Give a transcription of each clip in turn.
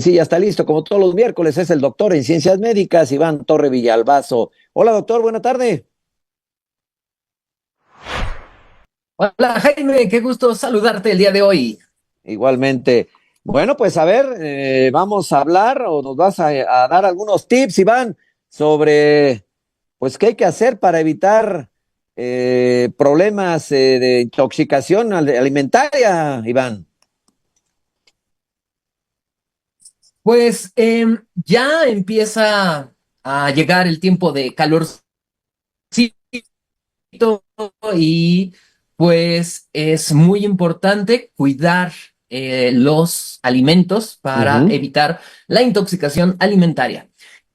Sí, ya está listo. Como todos los miércoles, es el doctor en ciencias médicas, Iván Torre Villalbazo. Hola, doctor, buena tarde. Hola Jaime, qué gusto saludarte el día de hoy. Igualmente. Bueno, pues a ver, vamos a hablar o nos vas a dar algunos tips, Iván, sobre pues qué hay que hacer para evitar problemas de intoxicación alimentaria, Iván. Pues ya empieza a llegar el tiempo de calorcito y pues es muy importante cuidar los alimentos para Ujú, evitar la intoxicación alimentaria.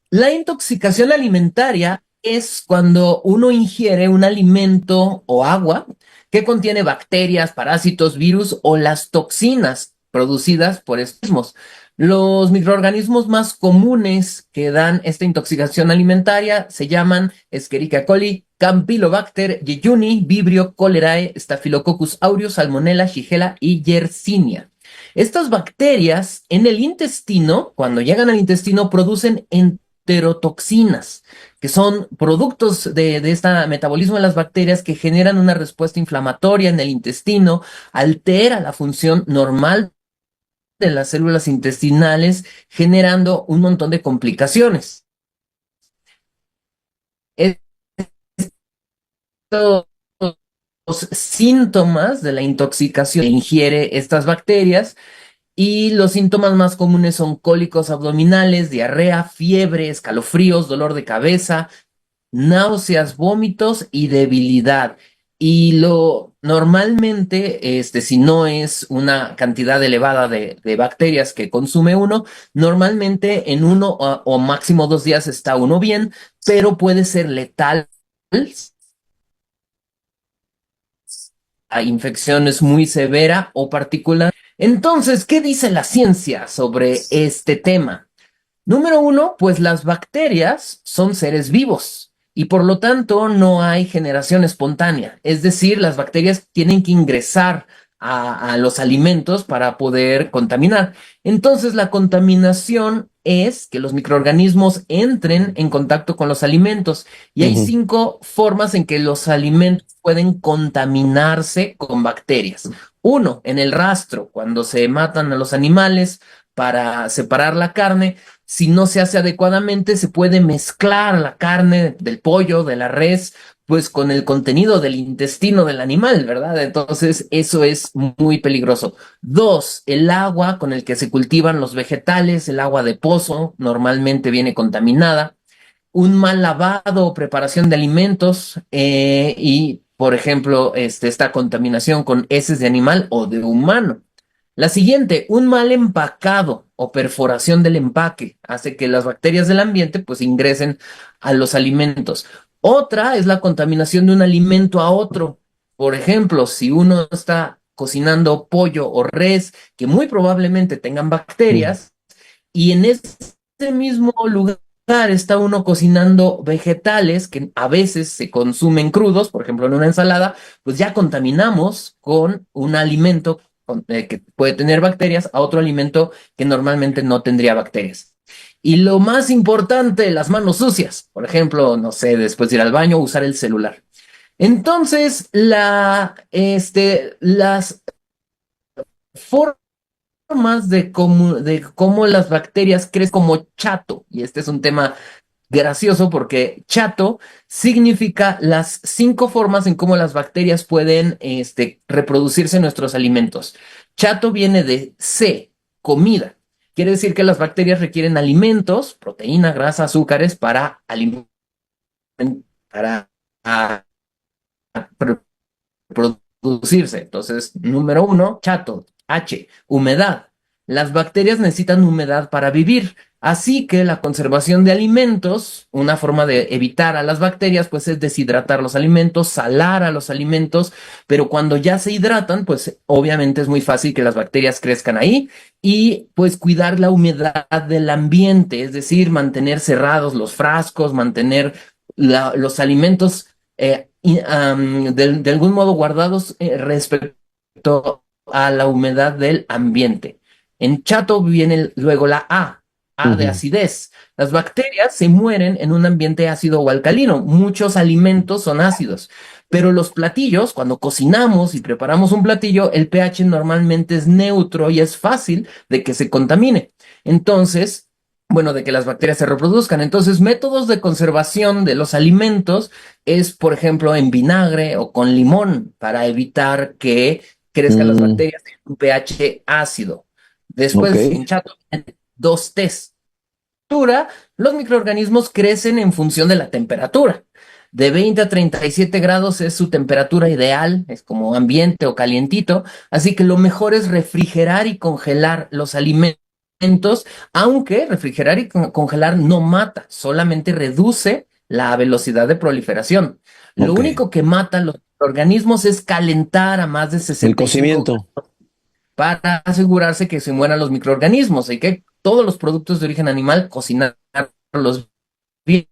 La intoxicación alimentaria es cuando uno ingiere un alimento o agua que contiene bacterias, parásitos, virus o las toxinas producidas por estos mismos. Los microorganismos más comunes que dan esta intoxicación alimentaria se llaman Escherichia coli, Campylobacter jejuni, Vibrio cholerae, Staphylococcus aureus, Salmonella, Shigella y Yersinia. Estas bacterias en el intestino, cuando llegan al intestino, producen enterotoxinas, que son productos de este metabolismo de las bacterias que generan una respuesta inflamatoria en el intestino, altera la función normal de las células intestinales, generando un montón de complicaciones. Estos síntomas de la intoxicación ingiere estas bacterias. Y los síntomas más comunes son cólicos abdominales, diarrea, fiebre, escalofríos, dolor de cabeza, náuseas, vómitos y debilidad. Y lo normalmente, si no es una cantidad elevada de bacterias que consume uno, normalmente en uno o máximo 2 días está uno bien, pero puede ser letal. La infección es muy severa o particular. Entonces, ¿qué dice la ciencia sobre este tema? Número uno, pues las bacterias son seres vivos y por lo tanto no hay generación espontánea. Es decir, las bacterias tienen que ingresar a los alimentos para poder contaminar. Entonces, la contaminación es que los microorganismos entren en contacto con los alimentos y hay ujú. 5 formas en que los alimentos pueden contaminarse con bacterias. Uno, en el rastro, cuando se matan a los animales para separar la carne. Si no se hace adecuadamente, se puede mezclar la carne del pollo, de la res, pues con el contenido del intestino del animal, ¿verdad? Entonces, eso es muy peligroso. Dos, el agua con el que se cultivan los vegetales, el agua de pozo, normalmente viene contaminada. Un mal lavado o preparación de alimentos y, por ejemplo, esta contaminación con heces de animal o de humano. La siguiente, un mal empacado o perforación del empaque hace que las bacterias del ambiente pues ingresen a los alimentos. Otra es la contaminación de un alimento a otro. Por ejemplo, si uno está cocinando pollo o res que muy probablemente tengan bacterias y en ese mismo lugar está uno cocinando vegetales que a veces se consumen crudos, por ejemplo en una ensalada, pues ya contaminamos con un alimento que puede tener bacterias a otro alimento que normalmente no tendría bacterias. Y lo más importante, las manos sucias. Por ejemplo, no sé, después de ir al baño, usar el celular. Entonces, las formas de cómo las bacterias crecen como chato, y este es un tema gracioso porque chato significa las 5 formas en cómo las bacterias pueden reproducirse en nuestros alimentos. Chato viene de C, comida. Quiere decir que las bacterias requieren alimentos, proteína, grasa, azúcares para alimentar, para a- producirse. Entonces, número uno, chato. H, humedad. Las bacterias necesitan humedad para vivir. Así que la conservación de alimentos, una forma de evitar a las bacterias, pues es deshidratar los alimentos, salar a los alimentos, pero cuando ya se hidratan, pues obviamente es muy fácil que las bacterias crezcan ahí y pues cuidar la humedad del ambiente, es decir, mantener cerrados los frascos, mantener los alimentos de algún modo guardados respecto a la humedad del ambiente. En chato viene luego la A de Ujú. acidez. Las bacterias se mueren en un ambiente ácido o alcalino. Muchos alimentos son ácidos, pero los platillos, cuando cocinamos y preparamos un platillo, el pH normalmente es neutro y es fácil de que se contamine. Entonces, bueno, de que las bacterias se reproduzcan. Entonces, métodos de conservación de los alimentos es, por ejemplo, en vinagre o con limón para evitar que crezcan las Mm, bacterias en un pH ácido. ok, Después, en chato, dos T's. Los microorganismos crecen en función de la temperatura. De 20 a 37 grados es su temperatura ideal, es como ambiente o calientito, así que lo mejor es refrigerar y congelar los alimentos, aunque refrigerar y congelar no mata, solamente reduce la velocidad de proliferación. Lo ok. único que mata a los organismos es calentar a más de El 65 cocimiento. para asegurarse que se mueran los microorganismos y que todos los productos de origen animal cocinarlos bien,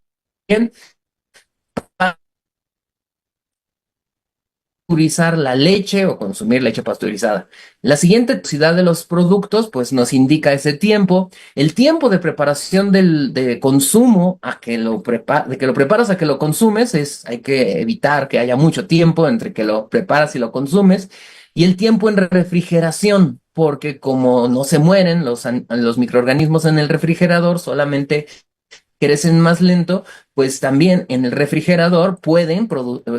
pasteurizar la leche o consumir leche pasteurizada. La siguiente toxicidad de los productos pues nos indica ese tiempo, el tiempo de preparación de consumo a que de que lo preparas a que lo consumes hay que evitar que haya mucho tiempo entre que lo preparas y lo consumes y el tiempo en refrigeración porque como no se mueren los microorganismos en el refrigerador, solamente crecen más lento, pues también en el refrigerador pueden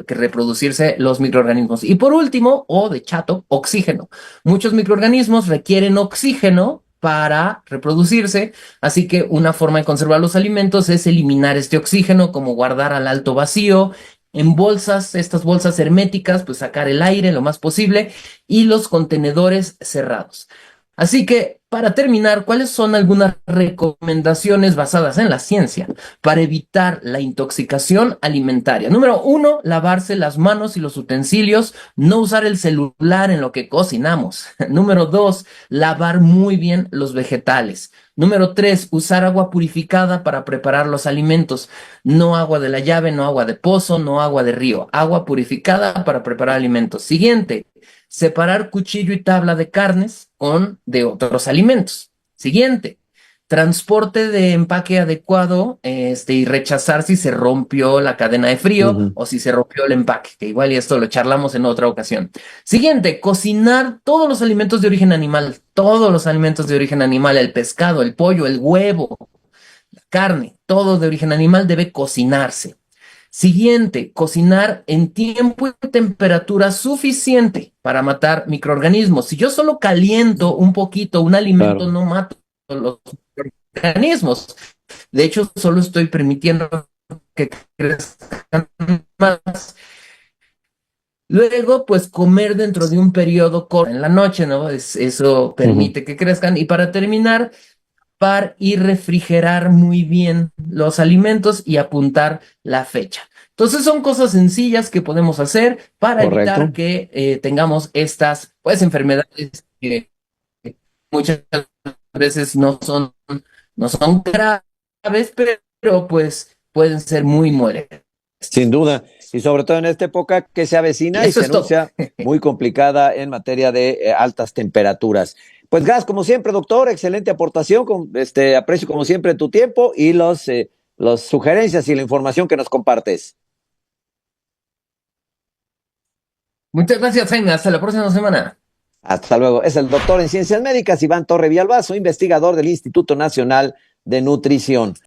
reproducirse los microorganismos. Y por último, o de chato, oxígeno. Muchos microorganismos requieren oxígeno para reproducirse, así que una forma de conservar los alimentos es eliminar este oxígeno, como guardar al alto vacío, en bolsas, estas bolsas herméticas, pues sacar el aire lo más posible y los contenedores cerrados. Así que, para terminar, ¿cuáles son algunas recomendaciones basadas en la ciencia para evitar la intoxicación alimentaria? Número uno, lavarse las manos y los utensilios, no usar el celular en lo que cocinamos. Número dos, lavar muy bien los vegetales. Número tres, usar agua purificada para preparar los alimentos. No agua de la llave, no agua de pozo, no agua de río. Agua purificada para preparar alimentos. Siguiente, separar cuchillo y tabla de carnes con de otros alimentos. Siguiente, transporte de empaque adecuado, y rechazar si se rompió la cadena de frío Ujú. o si se rompió el empaque, que igual y esto lo charlamos en otra ocasión. Siguiente, cocinar todos los alimentos de origen animal, todos los alimentos de origen animal, el pescado, el pollo, el huevo, la carne, todo de origen animal debe cocinarse. Siguiente, cocinar en tiempo y temperatura suficiente para matar microorganismos. Si yo solo caliento un poquito un alimento, Claro. no mato los microorganismos. De hecho, solo estoy permitiendo que crezcan más. Luego, pues comer dentro de un periodo corto en la noche, ¿no? Eso Ujú. permite que crezcan. Y para terminar, y refrigerar muy bien los alimentos y apuntar la fecha. Entonces son cosas sencillas que podemos hacer para evitar Correcto. que tengamos estas pues enfermedades que muchas veces no son graves, pero pues pueden ser muy molestas. Sin duda, y sobre todo en esta época que se Y avecina y eso se es todo. anuncia muy complicada en materia de altas temperaturas. Pues Gas, como siempre, doctor, excelente aportación, aprecio como siempre tu tiempo y los sugerencias y la información que nos compartes. Muchas gracias, Jaime. Hasta la próxima semana. Hasta luego. Es el doctor en ciencias médicas, Iván Torre Villalbazo, investigador del Instituto Nacional de Nutrición.